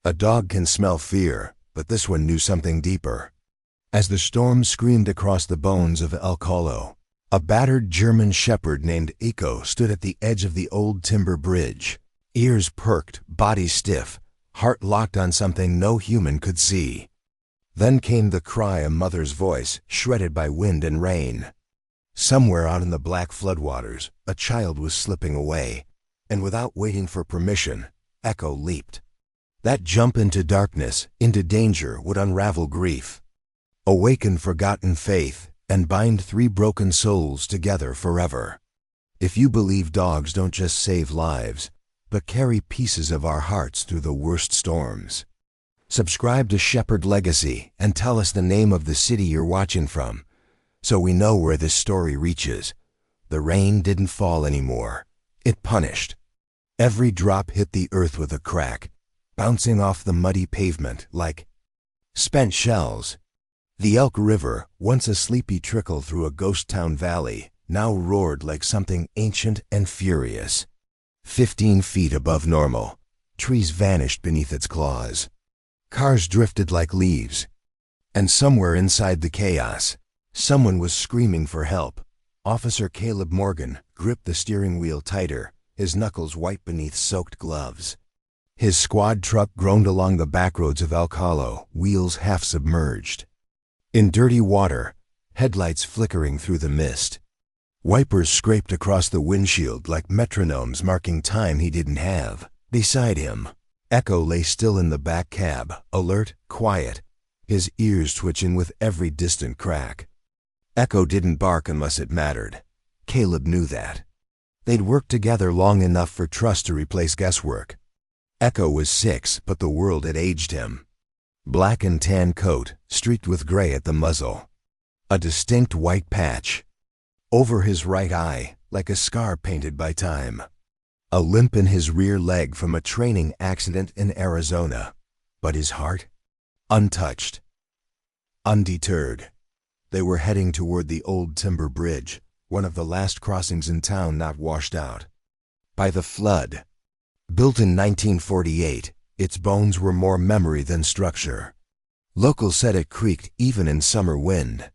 A dog can smell fear, but this one knew something deeper. As the storm screamed across the bones of El Colo, a battered German shepherd named Echo stood at the edge of the old timber bridge, ears perked, body stiff, heart locked on something no human could see. Then came the cry, a mother's voice, shredded by wind and rain. Somewhere out in the black floodwaters, a child was slipping away, and without waiting for permission, Echo leaped. That jump into darkness, into danger, would unravel grief, awaken forgotten faith, and bind 3 broken souls together forever. If you believe dogs don't just save lives, but carry pieces of our hearts through the worst storms, subscribe to Shepherd Legacy and tell us the name of the city you're watching from, so we know where this story reaches. The rain didn't fall anymore. It punished. Every drop hit the earth with a crack, bouncing off the muddy pavement like spent shells. The Elk River, once a sleepy trickle through a ghost town valley, now roared like something ancient and furious. 15 feet above normal, trees vanished beneath its claws. Cars drifted like leaves. And somewhere inside the chaos, someone was screaming for help. Officer Caleb Morgan gripped the steering wheel tighter, his knuckles white beneath soaked gloves. His squad truck groaned along the backroads of El Colo, wheels half submerged. In dirty water, headlights flickering through the mist. Wipers scraped across the windshield like metronomes marking time he didn't have. Beside him, Echo lay still in the back cab, alert, quiet, his ears twitching with every distant crack. Echo didn't bark unless it mattered. Caleb knew that. They'd worked together long enough for trust to replace guesswork. Echo was 6, but the world had aged him. Black and tan coat, streaked with gray at the muzzle. A distinct white patch over his right eye, like a scar painted by time. A limp in his rear leg from a training accident in Arizona. But his heart? Untouched. Undeterred. They were heading toward the old timber bridge, one of the last crossings in town not washed out by the flood. Built in 1948, its bones were more memory than structure. Locals said it creaked even in summer wind.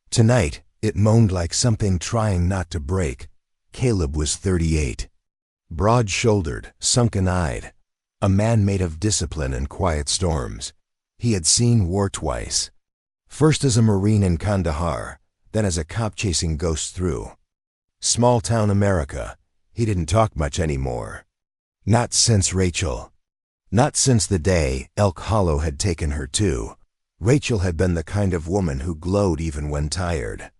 Tonight, it moaned like something trying not to break. Caleb was 38. Broad-shouldered, sunken-eyed, a man made of discipline and quiet storms. He had seen war twice. First as a Marine in Kandahar, then as a cop chasing ghosts through small-town America. He didn't talk much anymore. Not since Rachel. Not since the day Elk Hollow had taken her too. Rachel had been the kind of woman who glowed even when tired.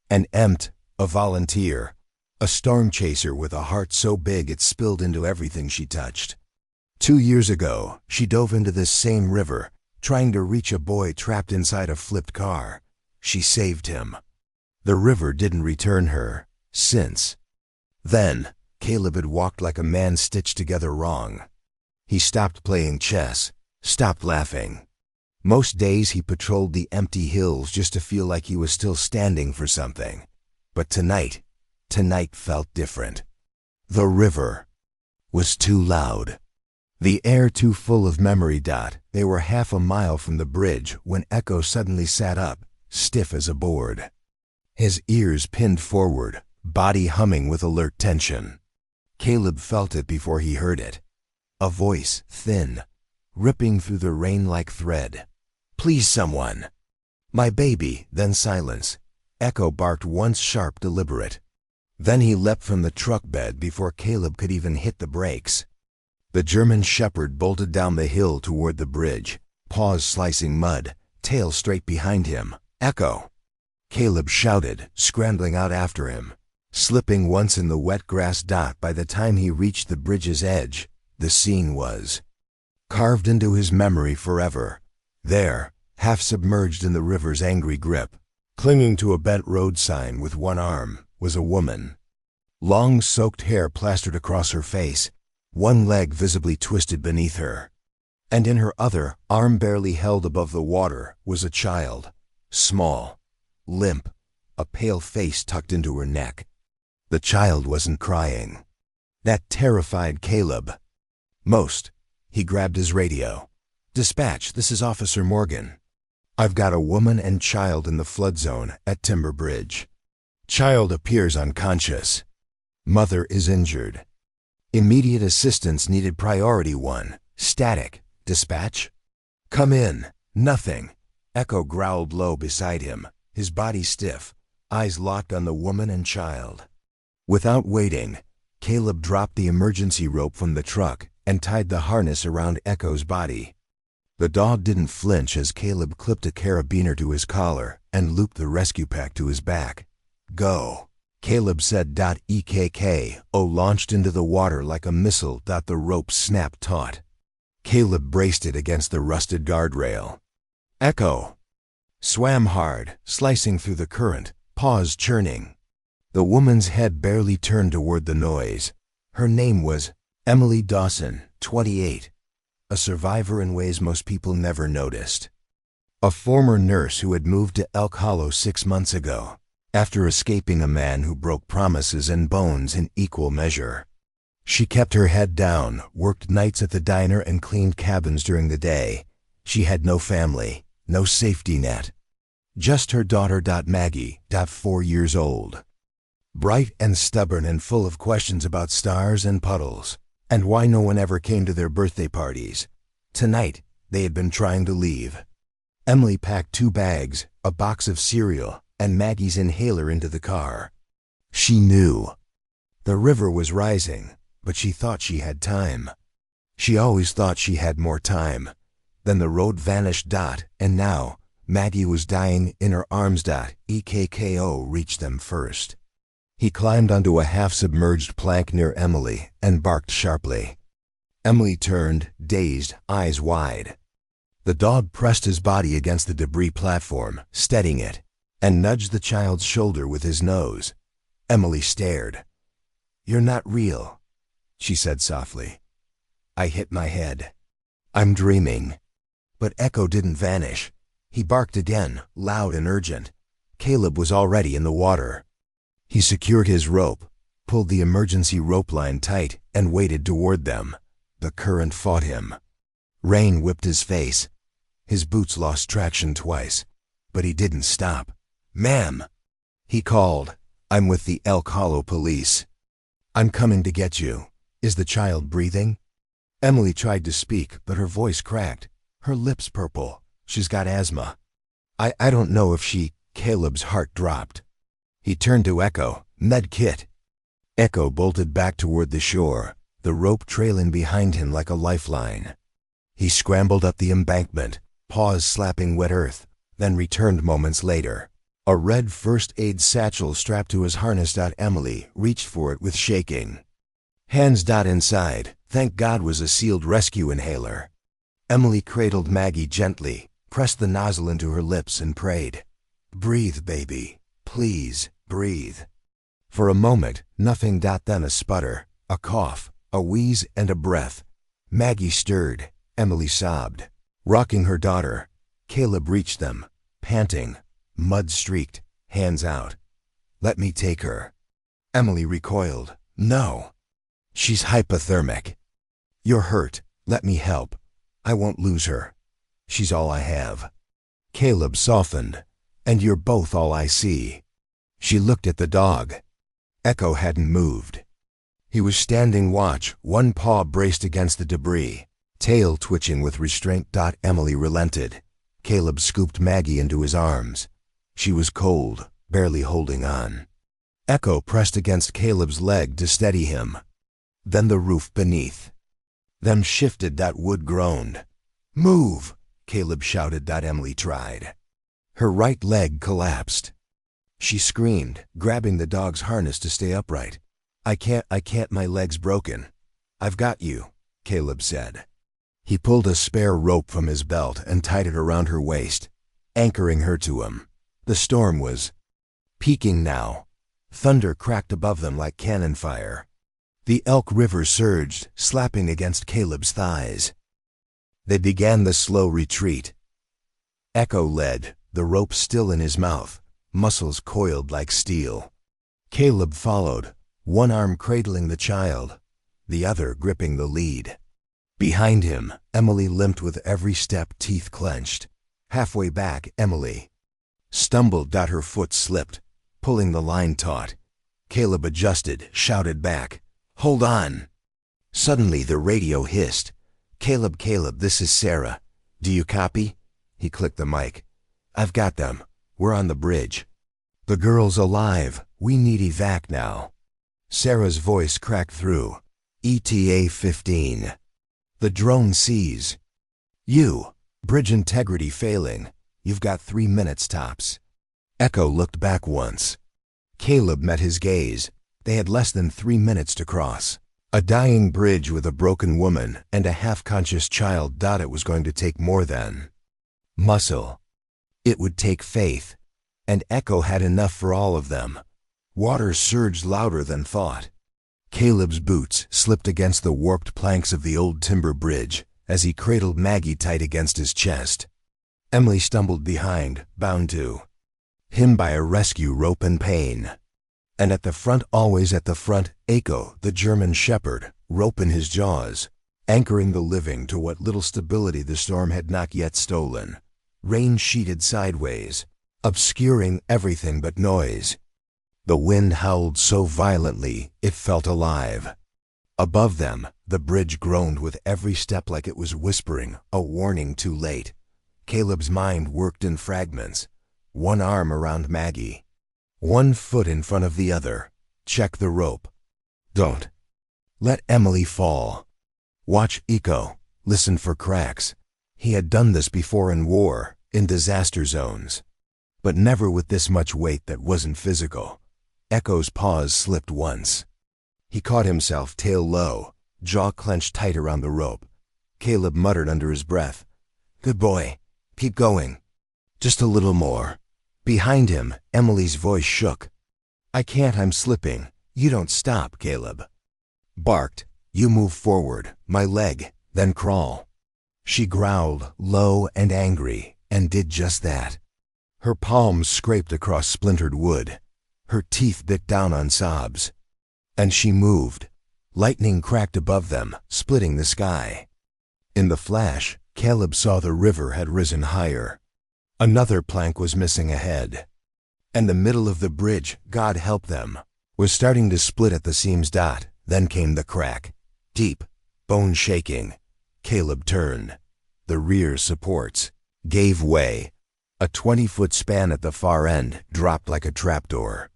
An empt, a volunteer, a storm chaser with a heart so big it spilled into everything she touched. 2 years ago, she dove into this same river, trying to reach a boy trapped inside a flipped car. She saved him. The river didn't return her, since. Then, Caleb had walked like a man stitched together wrong. He stopped playing chess, stopped laughing. Most days he patrolled the empty hills just to feel like he was still standing for something. But tonight felt different. The river was too loud. The air too full of memory. They were half a mile from the bridge when Echo suddenly sat up, stiff as a board. His ears pinned forward, body humming with alert tension. Caleb felt it before he heard it. A voice, thin, ripping through the rain like thread. "Please, someone." "My baby," then silence. Echo barked once, sharp, deliberate. Then he leapt from the truck bed before Caleb could even hit the brakes. The German shepherd bolted down the hill toward the bridge, paws slicing mud, tail straight behind him. "Echo!" Caleb shouted, scrambling out after him. Slipping once in the wet grass. By the time he reached the bridge's edge, the scene was carved into his memory forever. There, half submerged in the river's angry grip, clinging to a bent road sign with one arm, was a woman. Long soaked hair plastered across her face, one leg visibly twisted beneath her. And in her other, arm barely held above the water, was a child. Small, limp, a pale face tucked into her neck. The child wasn't crying. That terrified Caleb most. He grabbed his radio. "Dispatch, this is Officer Morgan. I've got a woman and child in the flood zone at Timber Bridge. Child appears unconscious. Mother is injured. Immediate assistance needed, priority 1. Static. Dispatch?" "Come in." "Nothing." Echo growled low beside him, his body stiff, eyes locked on the woman and child. Without waiting, Caleb dropped the emergency rope from the truck and tied the harness around Echo's body. The dog didn't flinch as Caleb clipped a carabiner to his collar and looped the rescue pack to his back. "Go," Caleb said. EKKO launched into the water like a missile. The rope snapped taut. Caleb braced it against the rusted guardrail. Echo swam hard, slicing through the current, paws churning. The woman's head barely turned toward the noise. Her name was Emily Dawson, 28, a survivor in ways most people never noticed. A former nurse who had moved to Elk Hollow 6 months ago, after escaping a man who broke promises and bones in equal measure. She kept her head down, worked nights at the diner, and cleaned cabins during the day. She had no family, no safety net. Just her daughter Maggie, 4 years old. Bright and stubborn and full of questions about stars and puddles, and why no one ever came to their birthday parties. Tonight, they had been trying to leave. Emily packed 2 bags, a box of cereal, and Maggie's inhaler into the car. She knew. The river was rising, but she thought she had time. She always thought she had more time. Then the road vanished. And now, Maggie was dying in her arms. EKKO reached them first. He climbed onto a half-submerged plank near Emily and barked sharply. Emily turned, dazed, eyes wide. The dog pressed his body against the debris platform, steadying it, and nudged the child's shoulder with his nose. Emily stared. "You're not real," she said softly. "I hit my head. I'm dreaming." But Echo didn't vanish. He barked again, loud and urgent. Caleb was already in the water. He secured his rope, pulled the emergency rope line tight, and waded toward them. The current fought him. Rain whipped his face. His boots lost traction twice, but he didn't stop. "Ma'am," he called, "I'm with the Elk Hollow police. I'm coming to get you. Is the child breathing?" Emily tried to speak, but her voice cracked, her lips purple. "She's got asthma. I don't know if she—" Caleb's heart dropped. He turned to Echo. "Med kit." Echo bolted back toward the shore, the rope trailing behind him like a lifeline. He scrambled up the embankment, paws slapping wet earth, then returned moments later. A red first aid satchel strapped to his harness. Emily reached for it with shaking hands. Inside, thank God, was a sealed rescue inhaler. Emily cradled Maggie gently, pressed the nozzle into her lips, and prayed, "Breathe, baby. Please, breathe." For a moment, nothing. Then a sputter, a cough, a wheeze, and a breath. Maggie stirred. Emily sobbed. Rocking her daughter, Caleb reached them, panting, mud-streaked, hands out. "Let me take her." Emily recoiled. "No. She's hypothermic." "You're hurt. Let me help. I won't lose her. She's all I have." Caleb softened. "And you're both all I see." She looked at the dog. Echo hadn't moved. He was standing watch, one paw braced against the debris, tail twitching with restraint. Emily relented. Caleb scooped Maggie into his arms. She was cold, barely holding on. Echo pressed against Caleb's leg to steady him. Then the roof beneath them shifted. Wood groaned. "Move!" Caleb shouted. Emily tried. Her right leg collapsed. She screamed, grabbing the dog's harness to stay upright. I can't, my leg's broken." "I've got you," Caleb said. He pulled a spare rope from his belt and tied it around her waist, anchoring her to him. The storm was peaking now. Thunder cracked above them like cannon fire. The Elk River surged, slapping against Caleb's thighs. They began the slow retreat. Echo led, the rope still in his mouth, muscles coiled like steel. Caleb followed, one arm cradling the child, the other gripping the lead. Behind him, Emily limped with every step, teeth clenched. Halfway back, Emily stumbled. Her foot slipped, pulling the line taut. Caleb adjusted, shouted back, "Hold on!" Suddenly the radio hissed. "Caleb, this is Sarah. Do you copy?" He clicked the mic. "I've got them. We're on the bridge. The girl's alive. We need evac now." Sarah's voice cracked through. "ETA 15. The drone sees you. Bridge integrity failing. You've got 3 minutes tops." Echo looked back once. Caleb met his gaze. They had less than 3 minutes to cross. A dying bridge with a broken woman and a half-conscious child. It was going to take more than muscle. It would take faith. And Echo had enough for all of them. Water surged louder than thought. Caleb's boots slipped against the warped planks of the old timber bridge as he cradled Maggie tight against his chest. Emily stumbled behind, bound to him by a rescue rope and pain. And at the front, always at the front, Echo, the German shepherd, rope in his jaws, anchoring the living to what little stability the storm had not yet stolen. Rain sheeted sideways, obscuring everything but noise. The wind howled so violently it felt alive. Above them, the bridge groaned with every step like it was whispering, a warning too late. Caleb's mind worked in fragments. One arm around Maggie. One foot in front of the other. Check the rope. Don't let Emily fall. Watch Echo. Listen for cracks. He had done this before in war, in disaster zones. But never with this much weight that wasn't physical. Echo's paws slipped once. He caught himself tail low, jaw clenched tight around the rope. Caleb muttered under his breath, "Good boy. Keep going. Just a little more." Behind him, Emily's voice shook. "I can't, I'm slipping. You don't stop, Caleb." Barked, "You move forward, my leg, then crawl." She growled, low and angry, and did just that. Her palms scraped across splintered wood. Her teeth bit down on sobs. And she moved. Lightning cracked above them, splitting the sky. In the flash, Caleb saw the river had risen higher. Another plank was missing ahead. And the middle of the bridge, God help them, was starting to split at the seams. Then came the crack. Deep, bone shaking. Caleb turned. The rear supports gave way. A 20-foot span at the far end dropped like a trapdoor.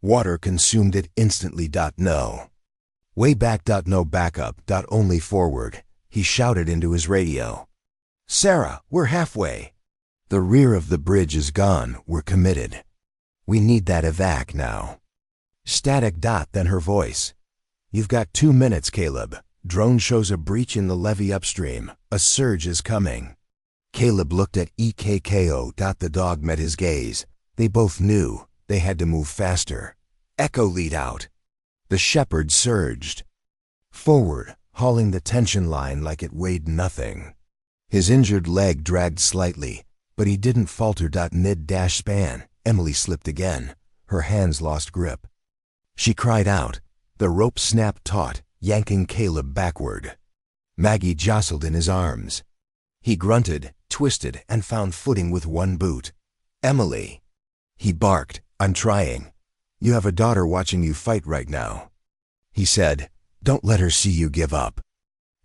Water consumed it instantly. No. Way back. No backup. Only forward. He shouted into his radio. "Sarah, we're halfway. The rear of the bridge is gone. We're committed. We need that evac now." Static. Then her voice. "You've got 2 minutes, Caleb. Drone shows a breach in the levee upstream. A surge is coming." Caleb looked at EKKO. The dog met his gaze. They both knew they had to move faster. Echo lead out. The shepherd surged forward, hauling the tension line like it weighed nothing. His injured leg dragged slightly, but he didn't falter. Mid-span, Emily slipped again. Her hands lost grip. She cried out. The rope snapped taut, yanking Caleb backward. Maggie jostled in his arms. He grunted, twisted, and found footing with one boot. "Emily!" He barked, "I'm trying. You have a daughter watching you fight right now." He said, "Don't let her see you give up."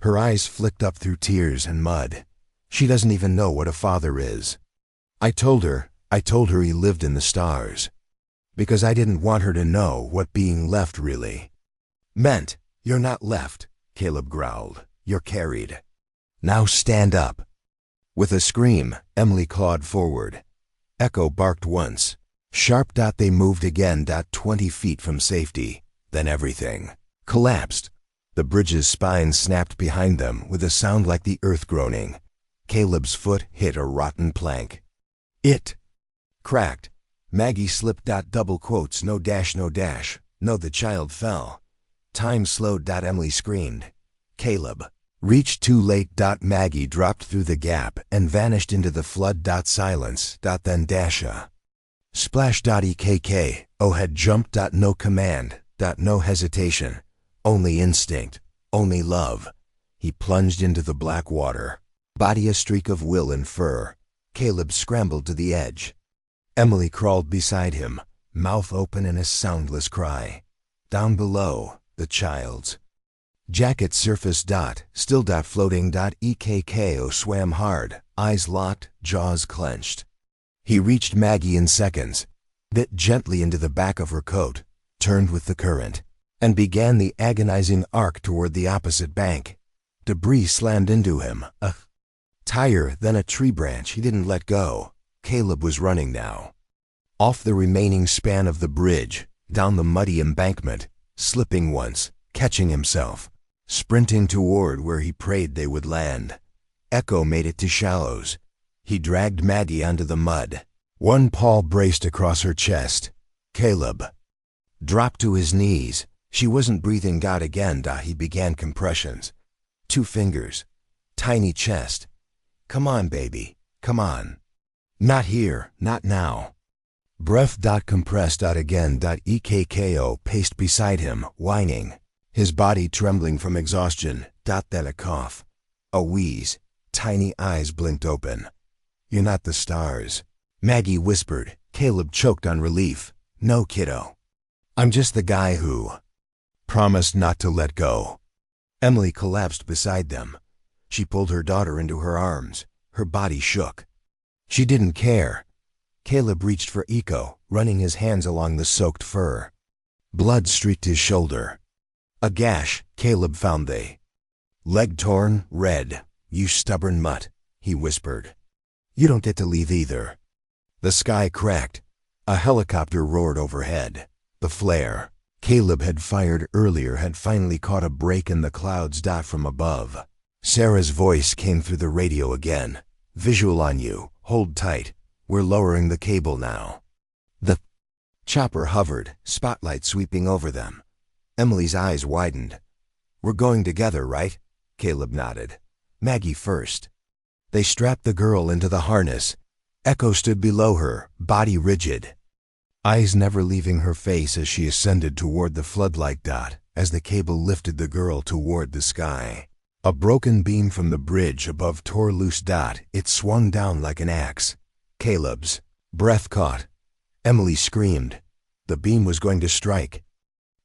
Her eyes flicked up through tears and mud. "She doesn't even know what a father is. I told her he lived in the stars. Because I didn't want her to know what being left really meant." "You're not left," Caleb growled. "You're carried. Now stand up." With a scream, Emily clawed forward. Echo barked once. Sharp. They moved again. 20 feet from safety. Then everything collapsed. The bridge's spine snapped behind them with a sound like the earth groaning. Caleb's foot hit a rotten plank. It cracked. Maggie slipped. Double quotes. No dash. No, the child fell. Time slowed. Emily screamed. Caleb reached too late. Maggie dropped through the gap and vanished into the flood. Silence. Then Dasha. Splash. EKKO had jumped. No command. No hesitation. Only instinct. Only love. He plunged into the black water, body a streak of will and fur. Caleb scrambled to the edge. Emily crawled beside him, mouth open in a soundless cry. Down below, the child's jacket surfaced. Still. Floating. Ekko swam hard, eyes locked, jaws clenched. He reached Maggie in seconds, bit gently into the back of her coat, turned with the current, and began the agonizing arc toward the opposite bank. Debris slammed into him. A tire, then a tree branch. He didn't let go. Caleb was running now. Off the remaining span of the bridge, down the muddy embankment, slipping once, catching himself, sprinting toward where he prayed they would land. Ekko made it to shallows. He dragged Maggie onto the mud. One paw braced across her chest. Caleb dropped to his knees. She wasn't breathing. Again. He began compressions. 2 fingers. Tiny chest. Come on, baby. Come on. Not here. Not now. Breath. Compressed. Again. Ekko paced beside him, whining, his body trembling from exhaustion. Then a cough. A wheeze. Tiny eyes blinked open. You're not the stars, Maggie whispered. Caleb choked on relief. No, kiddo. I'm just the guy who promised not to let go. Emily collapsed beside them. She pulled her daughter into her arms. Her body shook. She didn't care. Caleb reached for Ekko, running his hands along the soaked fur. Blood streaked his shoulder. A gash. Caleb found the leg torn, red. You stubborn mutt, he whispered. You don't get to leave either. The sky cracked. A helicopter roared overhead. The flare Caleb had fired earlier had finally caught a break in the clouds. From above, Sarah's voice came through the radio again. Visual on you. Hold tight. We're lowering the cable now. The chopper hovered, spotlight sweeping over them. Emily's eyes widened. We're going together, right? Caleb nodded. Maggie first. They strapped the girl into the harness. Ekko stood below her, body rigid, eyes never leaving her face as she ascended toward the floodlight. As the cable lifted the girl toward the sky, a broken beam from the bridge above tore loose. It swung down like an axe. Caleb's breath caught. Emily screamed. The beam was going to strike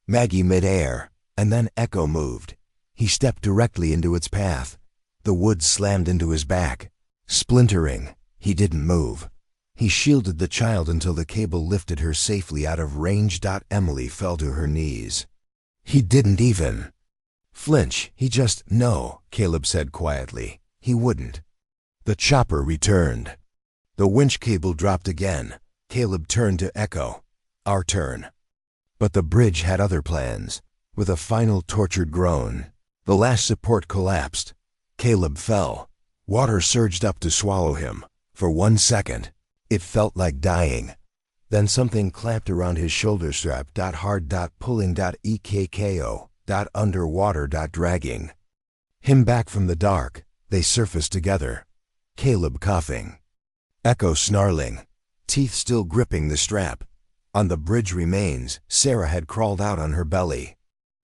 Maggie midair, and then Ekko moved. He stepped directly into its path. The wood slammed into his back, splintering. He didn't move. He shielded the child until the cable lifted her safely out of range. Emily fell to her knees. He didn't even flinch. He just, no, Caleb said quietly. He wouldn't. The chopper returned. The winch cable dropped again. Caleb turned to Ekko. Our turn. But the bridge had other plans. With a final tortured groan, the last support collapsed. Caleb fell. Water surged up to swallow him. For 1 second, it felt like dying. Then something clamped around his shoulder strap. Hard. Pulling. Ekko. Underwater. Dragging him back from the dark. They surfaced together. Caleb coughing. Ekko snarling, teeth still gripping the strap. On the bridge remains, Sarah had crawled out on her belly.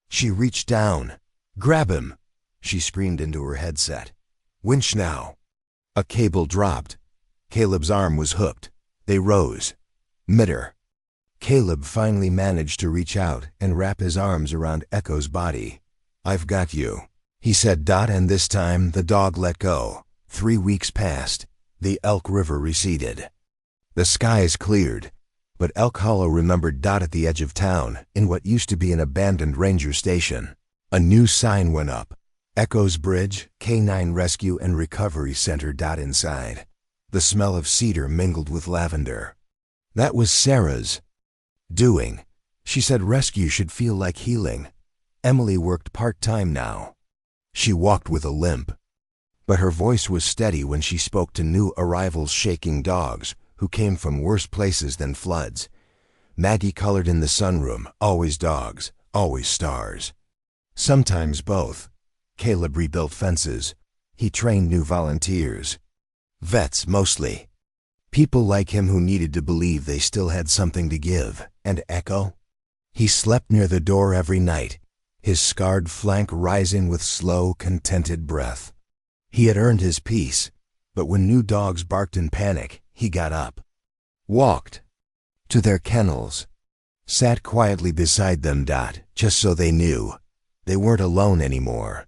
She reached down. Grab him, she screamed into her headset. Winch now. A cable dropped. Caleb's arm was hooked. They rose. Midair. Caleb finally managed to reach out and wrap his arms around Ekko's body. I've got you, he said. And this time the dog let go. 3 weeks passed. The Elk River receded. The skies cleared. But Elk Hollow remembered. At the edge of town, in what used to be an abandoned ranger station, a new sign went up. Ekko's Bridge, Canine Rescue and Recovery Center. Inside, the smell of cedar mingled with lavender. That was Sarah's doing. She said rescue should feel like healing. Emily worked part-time now. She walked with a limp. But her voice was steady when she spoke to new arrivals, shaking dogs who came from worse places than floods. Maggie colored in the sunroom. Always dogs, always stars. Sometimes both. Caleb rebuilt fences. He trained new volunteers. Vets, mostly. People like him who needed to believe they still had something to give. And Ekko? He slept near the door every night. his scarred flank rising with slow, contented breath. He had earned his peace, but when new dogs barked in panic, he got up, walked to their kennels, sat quietly beside them, just so they knew they weren't alone anymore.